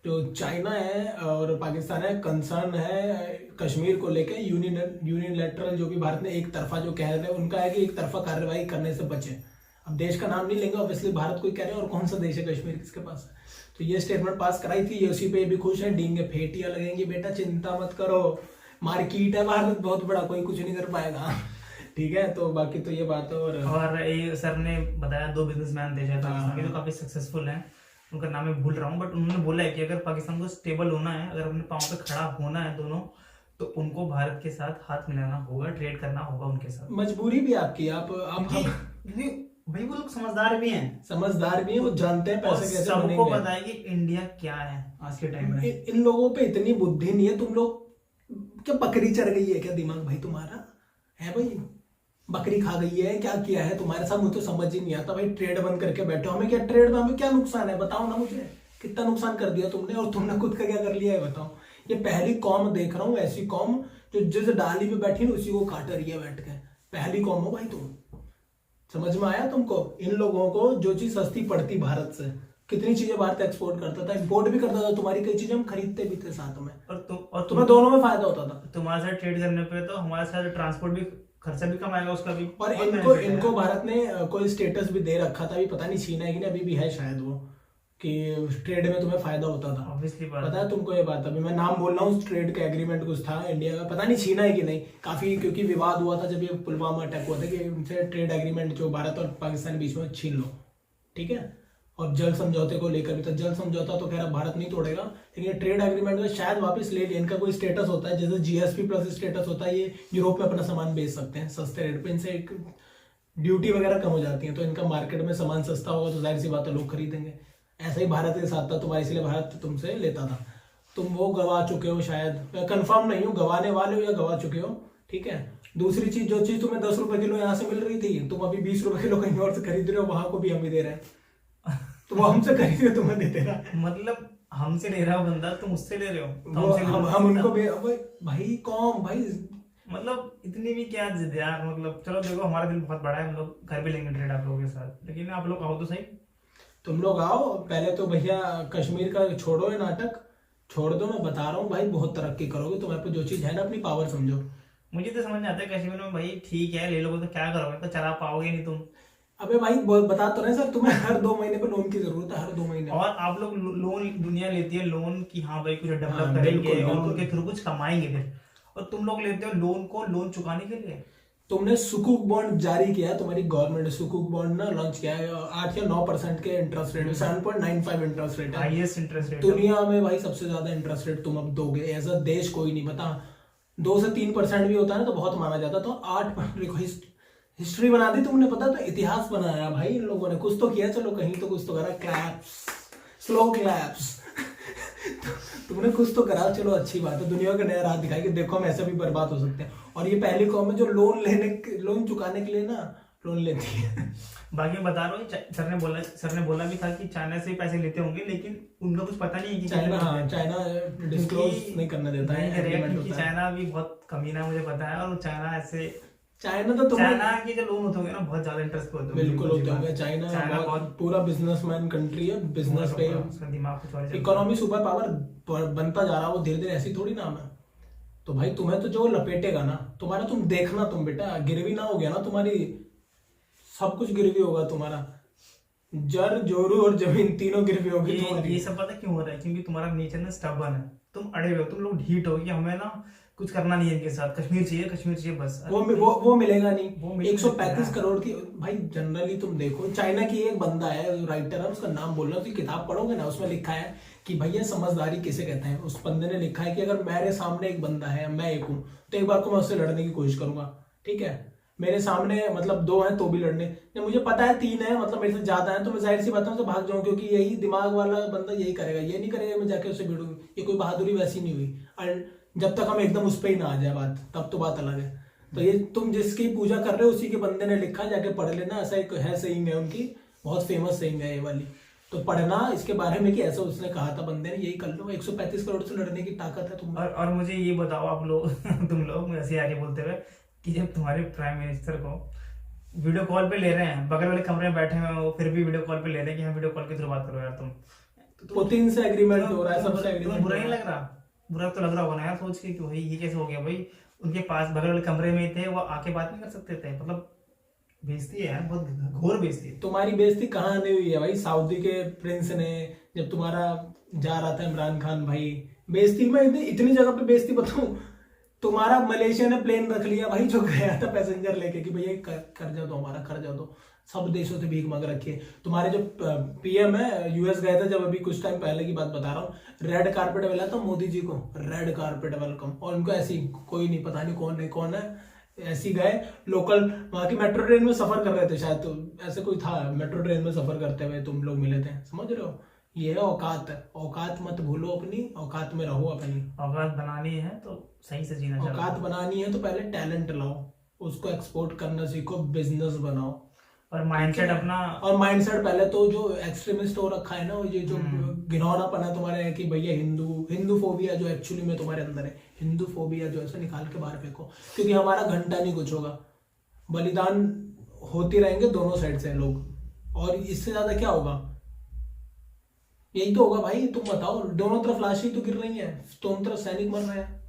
जो चाइना है और पाकिस्तान है कंसर्न है कश्मीर को लेके, यूनिलैटरल जो भी भारत ने एक तरफा जो कह रहे हैं उनका है कि एक तरफा कार्रवाई करने से बचे। अब देश का नाम नहीं लेंगे, ऑब्वियसली भारत को ही कह रहे हैं, और कौन सा देश है कश्मीर किसके पास है। तो ये स्टेटमेंट पास कराई थी, ये उसी पे भी खुश है, डींगे फेटियां लगेंगी, बेटा चिंता मत करो, मार्केट है भारत बहुत बड़ा, कोई कुछ नहीं कर पाएगा, ठीक है। तो बाकी तो ये बात है। और ये सर ने बताया 2 बिजनेसमैन थे शायद पाकिस्तान के जो काफी सक्सेसफुल हैं, उनका नाम मैं भूल रहा हूँ, बट उन्होंने बोला है कि अगर पाकिस्तान को स्टेबल होना है, अगर अपने पांव पे खड़ा होना है दोनों, तो उनको भारत के साथ हाथ मिलाना होगा, ट्रेड करना होगा उनके साथ। मजबूरी भी आपकी, आप भाई वो लोग समझदार भी हैं, वो जानते हैं पैसे कैसे बनेंगे। सबको पता है कि इंडिया क्या है आज के टाइम में। इन लोगों पे इतनी बुद्धि नहीं है, तुम लोग क्या बकरी चढ़ गई है क्या दिमाग भाई तुम्हारा है भाई, बकरी खा गई है, क्या किया है तुम्हारे साथ, मुझे तो समझ ही नहीं आता भाई। ट्रेड बंद करके बैठो, हमें क्या ट्रेड में, हमें क्या नुकसान है बताओ ना मुझे, कितना नुकसान कर दिया तुमने, और तुमने खुद का क्या कर लिया है बताओ। ये पहली कौम देख रहा हूँ, ऐसी कौम जो जिस डाली पे बैठी ना उसी को काट रही है बैठ के, पहली कौम हो भाई तुम। समझ में आया तुमको? इन लोगों को जो चीज सस्ती पड़ती भारत से, कितनी चीजें भारत एक्सपोर्ट करता था, इंपोर्ट भी करता था, तुम्हारी कई चीजें हम खरीदते भी थे साथ में, और तुम्हें दोनों में फायदा होता था। तुम्हारे साथ ट्रेड करने पे तो हमारे साथ ट्रांसपोर्ट भी, खर्चा भी कम आएगा उसका भी। और इनको भारत ने कोई स्टेटस भी दे रखा था, अभी पता नहीं छीना है कि नहीं, अभी भी है शायद वो, कि ट्रेड में तुम्हें फायदा होता था। ऑब्वियसली पता है तुमको ये बात? अभी मैं नाम बोल रहा हूँ, ट्रेड का एग्रीमेंट कुछ था इंडिया का, पता नहीं छीना है कि नहीं, काफी क्योंकि विवाद हुआ था जब ये पुलवामा अटैक हुआ था, कि उनसे ट्रेड एग्रीमेंट जो भारत और पाकिस्तान के बीच में छीन लो, ठीक है। और जल समझौते को लेकर भी था, जल समझौता तो खैर भारत नहीं तोड़ेगा, लेकिन ट्रेड एग्रीमेंट में शायद वापस ले लिया। इनका कोई स्टेटस होता है, जैसे GSP प्लस स्टेटस होता है, ये यूरोप में अपना सामान बेच सकते हैं सस्ते रेट पे, इनसे एक ड्यूटी वगैरह कम हो जाती है, तो इनका मार्केट में सामान सस्ता होगा तो जाहिर सी बात है लोग खरीदेंगे। ऐसा ही भारत के साथ था तुम्हारे, इसलिए भारत तुमसे लेता था। तुम वो गवा चुके हो शायद, कंफर्म नहीं हो गवाने वाले हो या गवा चुके हो, ठीक है। दूसरी चीज, जो चीज तुम्हें 10 रुपए किलो यहाँ से मिल रही थी, तुम अभी 20 रुपए किलो कहीं और से खरीद रहे हो, वहां को भी हम ही दे रहे हैं तो वो हमसे खरीद रहे हो, तुम्हें देते रहा, मतलब हमसे ले रहा हो बंदा, तुम उससे ले रहे हो, हम उनको भाई कौन भाई मतलब इतनी भी क्या जिद यार, मतलब चलो देखो हमारा दिल बहुत बड़ा है, हम लोग कर भी लेंगे ट्रेड आप लोगों के साथ, लेकिन आप लोग आओ तो सही। तुम लोग आओ पहले तो भैया, कश्मीर का छोड़ो ये नाटक, छोड़ दो, मैं बता रहा हूँ भाई बहुत तरक्की करोगे, तुम्हारे पे जो चीज है ना अपनी पावर समझो। मुझे तो समझ नहीं आता है कश्मीर में भाई, ठीक है ले लोगे तो क्या करोगे, तो चला पाओगे नहीं तुम। अबे भाई बता तो रहे सर, तुम्हें हर 2 महीने पे लोन की जरूरत है, हर 2 महीने और आप लोग लोन, दुनिया लेती है लोन कि हाँ भाई कुछ डेवलप हाँ, करेंगे बिल्कुल, और बिल्कुल। उनके थ्रू कुछ कमाएंगे फिर, और तुम लोग लेते हो लोन को लोन चुकाने के लिए। तुमने सुकूक बॉन्ड जारी किया है, तुम्हारी गवर्नमेंट ने सुकूक बॉन्ड ना लॉन्च किया है 8 या 9% के इंटरेस्ट रेट में, 7.95 इंटरेस्ट रेट है हाईएस्ट इंटरेस्ट रेट दुनिया में भाई, सबसे ज्यादा इंटरेस्ट रेट तुम अब दोगे, एज अ देश कोई नहीं, बता 2 से 3% भी होता है ना तो बहुत माना जाता, तो 8 देखो हिस्ट्री बना दी तुमने, पता तो इतिहास बनाया भाई इन लोगों ने, कुछ तो किया, चलो कहीं तो कुछ तो करा, क्लैप्स, स्लो क्लैप्स तुमने कुछ तो करा, चलो अच्छी बात है, दुनिया का नया राह दिखाई कि देखो हम ऐसे भी बर्बाद हो सकते हैं। और ये पहली कौम है जो लोन चुकाने के लिए ना लोन लेती है। बाकी मैं बता रहा हूँ, सर ने बोला भी था कि चाइना से पैसे लेते होंगे, लेकिन उनका कुछ पता नहीं है कि चाइना, हाँ चाइना डिस्क्लोज नहीं करने देता है, एग्रीमेंट क्योंकि होता है। चाइना भी बहुत कमीना है मुझे पता है, और चाइना ऐसे, चाइना तो तुम्हें चाइना के जो लोन होते होंगे ना बहुत ज्यादा इंटरेस्ट पे होते होंगे। बिल्कुल होते होंगे, चाइना चाइना बहुत पूरा बिजनेसमैन कंट्री है, बिजनेस पे उसका दिमाग कुछ और चलता है। इकोनॉमी सुपर पावर बनता जा रहा है वो धीरे धीरे, ऐसी थोड़ी नाम है। तो भाई तुम्हें तो जो लपेटेगा ना तुम्हारा, तुम देखना, तुम बेटा गिरवी ना हो गया ना तुम्हारी, सब कुछ गिरवी होगा तुम्हारा, जर जोरू और जमीन तीनों गिरवी होगी तुम्हारी। ये सब पता क्यों हो रहा है, क्योंकि तुम्हारा नेचर ना स्टबर्न है, तुम अड़े हुए हो, तुम लोग ढीठ हो कि हमें ना कुछ करना नहीं है इनके साथ, कश्मीर चाहिए बस। वो मिलेगा नहीं, वो मिल 135 करोड़ की भाई, जनरली तुम देखो चाइना की एक बंदा है राइटर है, उसका नाम बोल रहा हूँ, उसकी किताब पढ़ोगे ना उसमें लिखा है कि भैया समझदारी किसे कहते हैं। उस बंदे ने लिखा है कि अगर मेरे सामने एक बंदा है, मैं एक हूँ, तो एक बार को मैं उससे लड़ने की कोशिश करूंगा, ठीक है, मेरे सामने मतलब 2 हैं तो भी लड़ने, जब मुझे पता है 3 है मतलब मेरे से ज्यादा है, तो मैं जाहिर सी बात है उनसे भाग जाऊं, क्योंकि यही दिमाग वाला बंदा यही करेगा, ये नहीं करेगा मैं जाके उससे भिड़ूंगी, ये कोई बहादुरी वैसी नहीं हुई। और जब तक हम एकदम उस पर ही ना आ जाए बात, तब तो बात अलग है। तो ये तुम जिसकी पूजा कर रहे हो उसी के बंदे ने लिखा, जाके पढ़ लेना, ऐसा एक है सेइंग है उनकी, बहुत फेमस सेइंग है ये वाली, तो पढ़ना इसके बारे में कि ऐसा उसने कहा था बंदे ने, यही कर लो, 135 करोड़ से लड़ने की ताकत है तुम्हें। और मुझे ये बताओ आप लोग तुम लोग ऐसे आगे बोलते हुए कि जब तुम्हारे प्राइम मिनिस्टर को वीडियो कॉल पे ले रहे हैं, बगल वाले कमरे में बैठे हुए हो, फिर भी वीडियो कॉल पे ले रहे हैं कि हाँ वीडियो कॉल के थ्रू बात करो यार तुम, पुतिन से एग्रीमेंट हो रहा है, सबसे एग्रीमेंट, बुरा नहीं लग रहा? बुरा तो लग रहा होगा ना यार सोच के कि भाई ये कैसे हो गया भाई, उनके पास बगल वाले कमरे में थे, वो आके बात नहीं कर सकते थे, मतलब बेइज्जती है यार, बहुत घोर बेइज्जती है। तुम्हारी बेइज्जती कहाँ नहीं हुई है भाई, सऊदी के प्रिंस ने जब तुम्हारा जा रहा था इमरान खान भाई, बेइज्जती में इतनी जगह पे बेइज्जती बताऊं, तुम्हारा मलेशिया ने प्लेन रख लिया भाई, जो गया था पैसेंजर लेके कि भैया कर जाओ तो हमारा कर जाओ, तो सब देशों से भीख मांग रखी है। तुम्हारे जो पीएम है यूएस गए थे जब, अभी कुछ टाइम पहले की बात बता रहा हूँ, रेड कारपेट मिला था मोदी जी को, रेड कारपेट वेलकम, और उनको ऐसी कोई नहीं, पता नहीं कौन है ऐसी गए, लोकल वहां की मेट्रो ट्रेन में सफर कर रहे थे शायद, तो ऐसे कोई था मेट्रो ट्रेन में सफर करते हुए तुम लोग मिले थे, समझ रहे हो, ये है औकात, औकात मत भूलो अपनी, औकात में रहो अपनी, औकात बनानी है तो सही से जीना चाहिए। औकात बनानी है तो पहले टैलेंट लाओ, उसको एक्सपोर्ट करना सीखो, बिजनेस बनाओ, और माइंडसेट अपना, और माइंडसेट पहले तो जो एक्सट्रीमिस्ट हो रखा है ना, ये जो घिनौनापन है तुम्हारे है कि भैया हिंदू फोबिया जो एक्चुअली में तुम्हारे अंदर है, हिंदू फोबिया जो है निकाल के बाहर फेंको, क्योंकि हमारा घंटा नहीं कुछ होगा, बलिदान होती रहेंगे दोनों साइड से लोग, और इससे ज्यादा क्या होगा, यही तो होगा भाई, तुम बताओ, दोनों तरफ लाशें तो गिर रही हैं, दोनों तरफ सैनिक मर रहे हैं,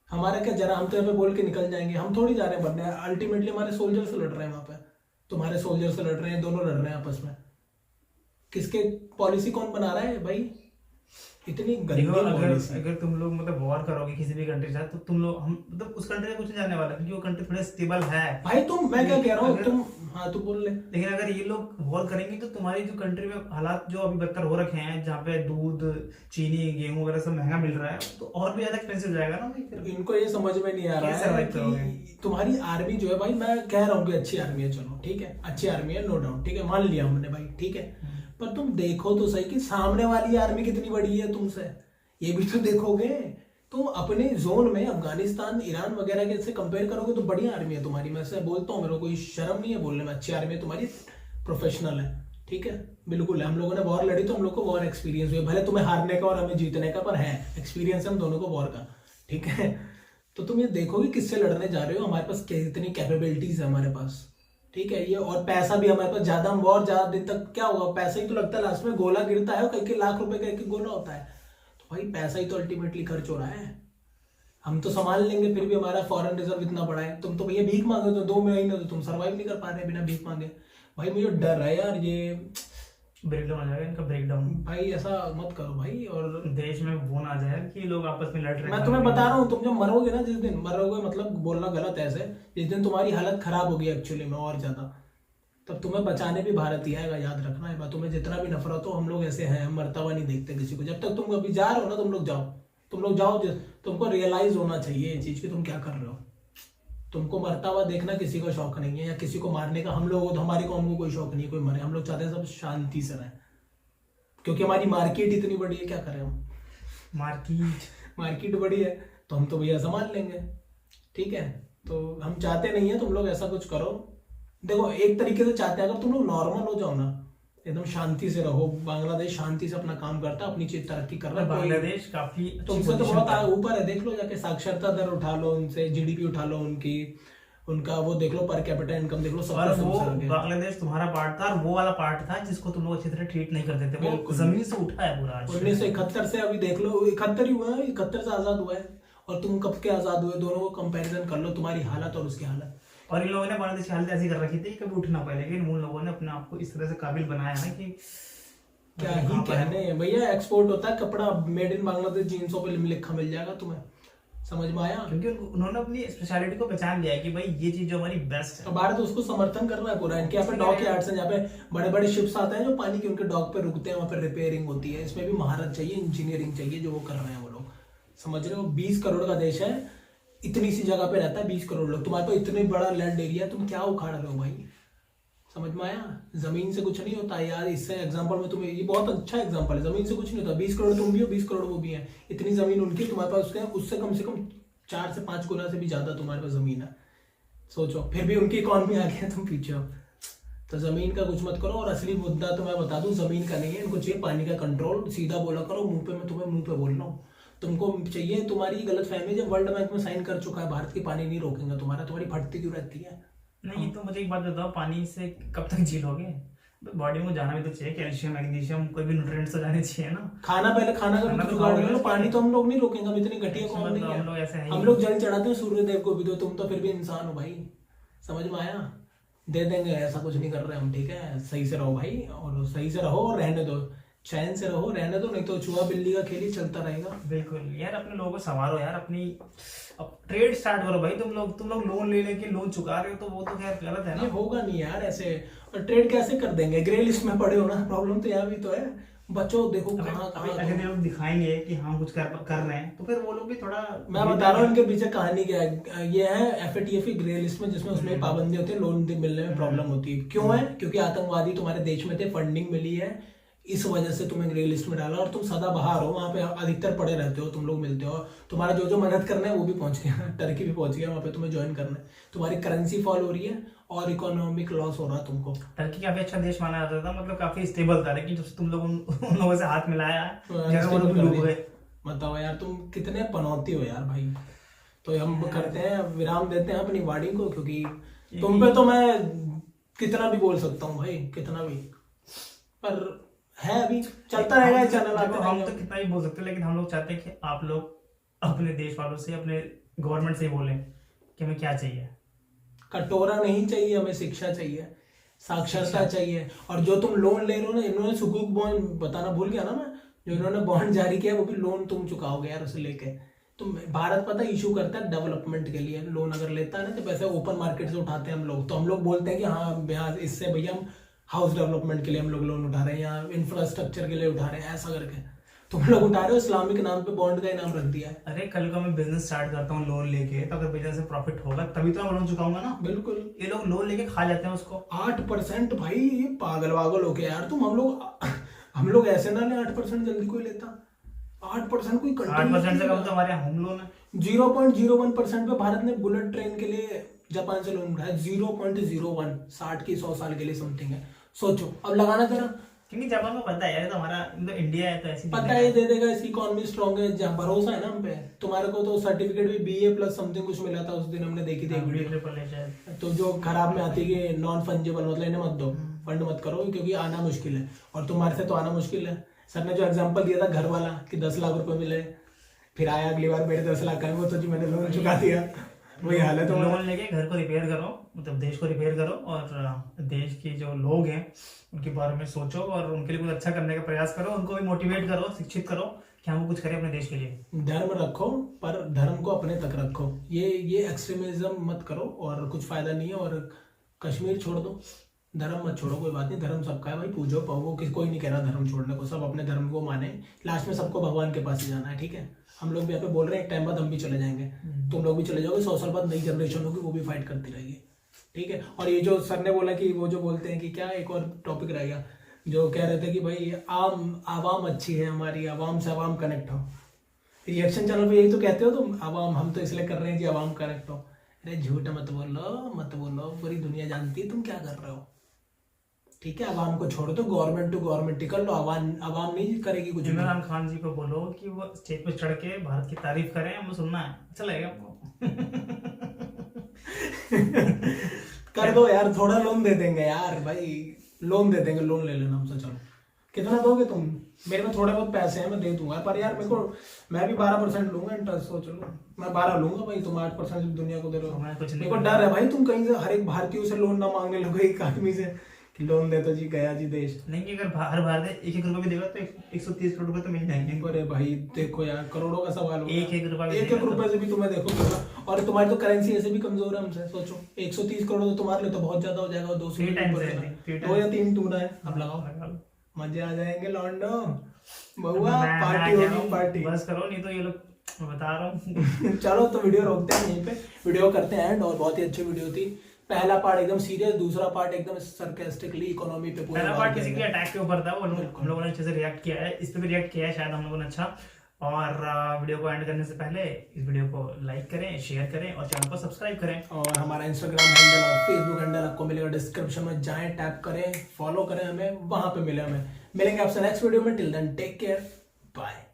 हमारा क्या, जरा हम तो यहाँ पे बोल के निकल जाएंगे, हम थोड़ी जा रहे हैं बनने, अल्टीमेटली हमारे सोल्जर से लड़ रहे हैं वहां पे, तुम्हारे सोल्जर से लड़ रहे हैं, दोनों लड़ रहे हैं आपस में, किसके पॉलिसी कौन बना रहा है भाई, इतनी गंदी पॉलिसी। अगर तुम लोग मतलब वॉर करोगे किसी भी कंट्री के साथ, तो तुम लोग हम मतलब उस कंट्री में कुछ नहीं जाने वाला, क्योंकि वो कंट्री थोड़े स्टेबल है भाई, मैं क्या कह रहा हूँ, तुम हाँ तू बोल ले, लेकिन अगर ये लोग वॉर करेंगे तो तुम्हारी जो कंट्री में हालात जो अभी बदतर हो रखे हैं, जहाँ पे दूध, चीनी, गेहूं वगैरह सब महंगा मिल रहा है, तो और भी ज्यादा एक्सपेंसिव जाएगा ना भाई, फिर इनको ये समझ में नहीं आ रहा है कि तुम्हारी आर्मी जो है भाई, मैं कह रहा हूँ कि अच्छी आर्मी है, चलो ठीक है, अच्छी आर्मी है, नो डाउट, ठीक है, मान लिया हमने भाई, ठीक है, पर तुम देखो तो सही कि सामने वाली आर्मी कितनी बड़ी है तुमसे, ये भी तो देखोगे, तुम अपने जोन में अफगानिस्तान, ईरान वगैरह के से कंपेयर करोगे तो बड़ी आर्मी है तुम्हारी, मैं से बोलता हूँ, मेरे को कोई शर्म नहीं है बोलने में, अच्छी आर्मी है तुम्हारी, प्रोफेशनल है, ठीक है, बिल्कुल है, हम लोगों ने वॉर लड़ी तो हम लोग को वॉर एक्सपीरियंस हुआ, भले तुम्हें हारने का और हमें जीतने का, पर है एक्सपीरियंस हम दोनों को वॉर का, ठीक है, तो तुम ये देखो कि किससे लड़ने जा रहे हो। हमारे पास कितनी कैपेबिलिटीज है हमारे पास, ठीक है ये, और पैसा भी हमारे पास ज्यादा, हम और ज्यादा दिन तक क्या होगा, पैसा ही तो लगता है लास्ट में, गोला गिरता है और कई लाख रुपए का एक गोला होता है, तो भाई पैसा ही तो अल्टीमेटली खर्च हो रहा है। हम तो संभाल लेंगे, फिर भी हमारा फॉरेन रिजर्व इतना बड़ा है। तुम तो भैया भीख मांगे, तो 2 महीने तो तुम सर्वाइव नहीं कर पा रहे बिना भीख मांगे। भाई मुझे डर है यार, ये ब्रेकडाउन हो जाएगा इनका, ब्रेकडाउन। भाई ऐसा मत करो भाई। और देश में वो ना जाए कि लोग आपस में लड़ रहे हैं। मैं तुम्हें बता रहा हूँ, तुम जब मरोगे ना, जिस दिन मरोगे, मतलब बोलना गलत है ऐसे, जिस दिन तुम्हारी हालत खराब होगी एक्चुअली में और ज्यादा, तब तुम्हें बचाने भी भारत ही आएगा, याद रखना है बात। तुम्हें जितना भी नफरत हो, हम लोग ऐसे हैं, हम मरता हुआ नहीं देखते किसी को। जब तक तुम अभी जा रहे हो ना, तुम लोग जाओ, तुमको रियलाइज होना चाहिए ये चीज कि तुम क्या कर रहे हो। तुमको मरता हुआ देखना किसी को शौक नहीं है, या किसी को मारने का। हम लोग, हमारी कौम को कोई शौक नहीं है कोई मरे, हम लोग चाहते हैं सब शांति से रहें, क्योंकि हमारी मार्केट इतनी बड़ी है। क्या करें हम, मार्केट बड़ी है, तो हम तो भैया संभाल लेंगे, ठीक है। तो हम चाहते नहीं है तुम लोग ऐसा कुछ करो। देखो एक तरीके से चाहते हैं, अगर तुम लोग नॉर्मल हो जाओ ना, एकदम शांति से रहो। बांग्लादेश शांति से अपना काम करता है, अपनी चीज तरक्की कर रहा है। बांग्लादेश काफी तुमसे तो बहुत ऊपर है, देख लो जाके, साक्षरता दर उठा लो उनसे, जीडीपी उठा लो उनकी, उनका वो देख लो, पर कैपिटा इनकम देख लो, सब और कुछ वो तुमसे आगे है। बांग्लादेश तुम्हारा पार्ट था, और वो वाला पार्ट था जिसको तुम लोग अच्छी तरह ट्रीट नहीं करते थे। वो जमीन से उठा है पूरा। 1971 से अभी देख लो, 71 ही हुआ है, 71 से आजाद हुआ है, और तुम कब के आजाद हुए, दोनों को कंपैरिजन कर लो, तुम्हारी हालत और उसकी हालत। और इन लोगों ने बांग्लादेश की हालत ऐसी कर रखी थी कि कभी उठ ना पाए, लेकिन उन लोगों ने अपने आप को इस तरह से काबिल बनाया है कि क्या ही कहने हैं भैया। एक्सपोर्ट होता है कपड़ा, मेड इन बांग्लादेश जींसों पे लिखा मिल जाएगा तुम्हें, समझ में आया। क्योंकि उन्होंने अपनी स्पेशलिटी को पहचान लिया है कि भाई ये चीज जो हमारी बेस्ट है। तो भारत उसको समर्थन कर रहा है पूरा। इनके यहाँ पे डॉक यार्ड्स हैं, जहाँ पे बड़े बड़े शिप्स आते हैं जो पानी के उनके डॉक पे रुकते हैं, वहाँ पे रिपेयरिंग होती है। इसमें भी महारत चाहिए, इंजीनियरिंग चाहिए, जो वो कर रहे हैं वो लोग, समझ रहे हो। 20 करोड़ का देश है, इतनी सी जगह पे रहता है 20 करोड़ लोग। तुम्हारे पास इतनी बड़ा लैंड एरिया, तुम क्या उखाड़ रहे हो भाई, समझ में आया। जमीन से कुछ नहीं होता यार। इससे एग्जांपल में तुम्हें, ये बहुत अच्छा एग्जांपल है, जमीन से कुछ नहीं होता। 20 करोड़ तुम भी हो, 20 करोड़ वो भी है, इतनी जमीन उनकी, तुम्हारे पास उससे कम से कम 4 से 5 गुना से भी ज्यादा तुम्हारे पास जमीन है। सोचो, फिर भी उनकी इकॉनमी आ गई, तुम पीछे हो। तो जमीन का कुछ मत करो। और असली मुद्दा तो मैं बता दूं, जमीन का नहीं है, इनको चाहिए पानी का कंट्रोल। सीधा बोला करो मुंह पे, मैं तुम्हें मुंह पे बोल रहा हूँ। तुमको चाहिए, तुम्हारी गलत फहमी, जब वर्ल्ड बैंक में साइन कर चुका है भारत की, पानी नहीं रोकेंगे तुम्हारा, तुम्हारी फटती क्यों रहती है। नहीं तो मुझे एक बात बताओ, पानी से कब तक झीलोगे? बॉडी में जाना भी तो चाहिए, कैल्शियम, मैग्नीशियम, कोई भी न्यूट्रिएंट्स तो जाने चाहिए ना। खाना पहले खाना का भी जुगाड़ कर लो, पानी तो हम लोग नहीं रोकेंगे, हम इतनी घटिया कौन नहीं हम लोग ऐसे है। हैं हम लोग जल चढ़ाते हैं सूर्य देव को भी, तो तुम तो फिर भी इंसान हो भाई, समझ में आया। दे देंगे, ऐसा कुछ नहीं कर रहे हम, ठीक है। सही से रहो भाई, और सही से रहो, और रहने दो, चैन से रहो, रहने दो, नहीं तो चूहा बिल्ली का खेल ही चलता रहेगा। बिल्कुल यार, अपने लोगों को संवारो यार, अपनी अब ट्रेड स्टार्ट करो भाई। तुम लोग लोन ले लेके लोन चुका रहे हो, तो वो तो खैर गलत है ना। ये होगा नहीं यार ऐसे। और ट्रेड कैसे कर देंगे, ग्रे लिस्ट में पड़े हो ना, प्रॉब्लम तो यहाँ भी तो है। बच्चों देखो कहाँ अगर लोग दिखाएंगे कि हम कुछ कर रहे हैं, तो फिर वो लोग भी थोड़ा। मैं बता रहा हूँ इनके पीछे कहानी क्या है। ये है FATF ग्रे लिस्ट में, जिसमें उसमें पाबंदी होती है, लोन मिलने में प्रॉब्लम होती है। क्यों है? क्योंकि आतंकवादी तुम्हारे देश में थे, फंडिंग मिली है, इस वजह से तुम्हें ग्रे लिस्ट में डाला। और तुम सदा बाहर हो, वहां पे अधिकतर पड़े रहते हो, तुम लोग मिलते हो, तुम्हारा जो मदद करना है वो भी पहुंच गया, टर्की भी पहुंच गया, वहां पे तुम्हें ज्वाइन करना है। तुम्हारी करेंसी फॉल हो रही है और इकोनॉमिक लॉस हो रहा है तुमको। टर्की काफी अच्छा देश माना जाता था, मतलब काफी स्टेबल था, लेकिन जब से तुम लोग उन लोगों से हाथ मिलाया है, वो लोग डूब गए। बताओ यार, तुम कितने पनौती हो यार भाई। तो हम करते हैं, विराम देते हैं अपनी वार्डिंग को, क्योंकि तुम पे तो मैं कितना भी बोल सकता हूँ भाई, कितना भी, पर है अभी चलता रहेगा चैनल। हम तो कितना भी बोल सकते हैं, लेकिन हम लोग चाहते हैं कि आप लोग अपने देश वालों से, अपने गवर्नमेंट से बोलें कि हमें क्या चाहिए। कटोरा नहीं चाहिए हमें, शिक्षा चाहिए, साक्षरता चाहिए। और जो तुम लोन ले रहे हो ना, इन्होंने सुकूक बॉन्ड बताना भूल गया ना मैं, जो इन्होंने बॉन्ड जारी किया वो भी लोन तुम चुकाओगे यार उसे लेके। तुम, भारत पता इशू करता है डेवलपमेंट के लिए, लोन अगर लेता है ना, तो पैसे ओपन मार्केट से उठाते हैं हम लोग। तो हम लोग बोलते हैं कि हाँ यहाँ इससे भैया हम हाउस डेवलपमेंट के लिए हम लोग लोन उठा रहे हैं, या इंफ्रास्ट्रक्चर के लिए उठा रहे हैं, ऐसा करके तुम लोग उठा रहे हो। इस्लामिक नाम पे बॉन्ड का इनाम रख दिया है। अरे कल को मैं बिजनेस स्टार्ट करता हूँ लोन लेके, तो अगर बिजनेस से प्रॉफिट होगा तभी तो मैं लोन चुकाऊंगा ना। बिल्कुल, ये लोग लोन लेके खा जाते हैं उसको। 8% भाई, ये पागल वागल हो गया यार तुम। हम लोग ऐसे ना ले, 8% जल्दी कोई लेता। 8% कोई 8% से कम तो हमारे यहाँ होम लोन है। 0.01% पे भारत ने बुलेट ट्रेन के लिए जापान से लोन उठाया। 0.01, 60 की 100 साल के लिए समथिंग है। सोचो, अब लगाना जरा क्योंकि जापान को पता है यार, तो हमारा मतलब इंडिया है तो ऐसी पता है दे देगा, इसकी इकोनॉमी स्ट्रांग है, जहाँ भरोसा है ना हम पे। तुम्हारे को तो सर्टिफिकेट भी BA प्लस समथिंग कुछ मिला था उस दिन, हमने देखी थी एक वीडियो। ट्रिपल है शायद। तो जो खराब में आती है कि नॉन फंजेबल, मतलब इन्हें मत दो, फंड मत करो, क्योंकि आना मुश्किल है, और तुम्हारे से तो आना मुश्किल है। सर ने जो एग्जांपल दिया था घर वाला कि 10 लाख रुपए मिले, फिर आया अगली बार मेरे 10 लाख आए, वो तो जी मैंने लोन चुका दिया, वही हाल है। तो लोन लेके घर को रिपेयर करो, मतलब देश को रिपेयर करो, और देश के जो लोग हैं उनके बारे में सोचो और उनके लिए कुछ अच्छा करने का प्रयास करो, उनको भी मोटिवेट करो, शिक्षित करो कि हम कुछ करें अपने देश के लिए। धर्म रखो, पर धर्म को अपने तक रखो, ये एक्सट्रीमिज्म मत करो, और कुछ फायदा नहीं है। और कश्मीर छोड़ दो, धर्म मत छोड़ो, कोई बात नहीं, धर्म सबका है भाई, पूजो पाओ, कोई नहीं कह रहा धर्म छोड़ने को, सब अपने धर्म को माने, लास्ट में सबको भगवान के पास ही जाना है, ठीक है। हम लोग भी यहाँ पे बोल रहे हैं, एक टाइम बाद हम भी चले जाएंगे, तुम लोग भी चले जाओगे, 100 साल बाद नई जनरेशन होगी, वो भी फाइट करती रहेगी, ठीक है। और ये जो सर ने बोला कि वो जो बोलते हैं कि क्या, एक और टॉपिक रह गया, जो कह रहे थे कि भाई आवाम अच्छी है हमारी, आवाम से आवाम कनेक्ट हो। रिएक्शन चैनल पे यही तो कहते हो तुम, आवाम हम तो इसलिए कर रहे हैं कि आवाम कनेक्ट हो। अरे झूठ मत बोलो, पूरी दुनिया जानती है तुम क्या कर रहे हो, ठीक है। आवाम को छोड़ो, तो गवर्नमेंट टू गवर्नमेंट टिकट लो, आवाम नहीं करेगी कुछ। इमरान खान जी को बोलो कि वो स्टेज पे चढ़ के भारत की तारीफ करें, हमें सुनना है, अच्छा लगेगा आपको। कर दो यार, थोड़ा लोन दे देंगे यार भाई, लोन दे देंगे, लोन ले लेना हमसे। चलो कितना दोगे तुम? मेरे में थोड़े बहुत पैसे हैं, मैं दे दूंगा, पर यार मेरे को, मैं भी 12% लूंगा इंटरेस्ट, सोच लो, मैं 12 लूंगा भाई, तुम 8% दुनिया को दे रहे हो। मेरे को डर है भाई, तुम कहीं से हर एक भारतीय से लोन ना मांगने लगो, एक आदमी से कि लोन दे तो जी गया जी देश। नहीं कि अगर हर भारतीय 1-1 रुपए भी देगा तो 130 करोड़ रुपए तो मिल जाएंगे। अरे भाई देखो यार, करोड़ों का सवाल होगा, 1-1 रुपए भी 1-1 रुपए से भी तुम्हें देखो, और तुम्हारी तो करेंसी ऐसे भी कमजोर है हमसे, सोचो 130 करोड़ तो तुम्हारे लिए तो बहुत ज्यादा हो जाएगा, 200 2 या 3 तुम्हारा है, अब लगाओ, मजे आ जाएंगे लॉन्डो, बहुआ पार्टी होगी, पार्टी। बस करो, नहीं तो ये लोग, मैं बता रहा हूँ। चलो तो वीडियो रोकते हैं यहीं पे, वीडियो करते हैं एंड। और बहुत ही अच्छी वीडियो थी, पहला पार्ट एकदम सीरियस, दूसरा पार्ट एकदम सरकास्टिकली इकोनॉमी पे पूरा। पहला पार्ट किसी के अटैक के ऊपर था, वो हम लोगों ने अच्छे से रिएक्ट किया है, इस पे भी रिएक्ट किया है शायद हम लोगों ने अच्छा। और वीडियो को एंड करने से पहले इस वीडियो को लाइक करें, शेयर करें और चैनल को सब्सक्राइब करें। और हमारा इंस्टाग्राम हैंडल और फेसबुक हैंडल आपको मिलेगा डिस्क्रिप्शन में, जाएं टैप करें, फॉलो करें हमें, वहां पे मिलेंगे आपसे नेक्स्ट वीडियो में। Till then take care, bye.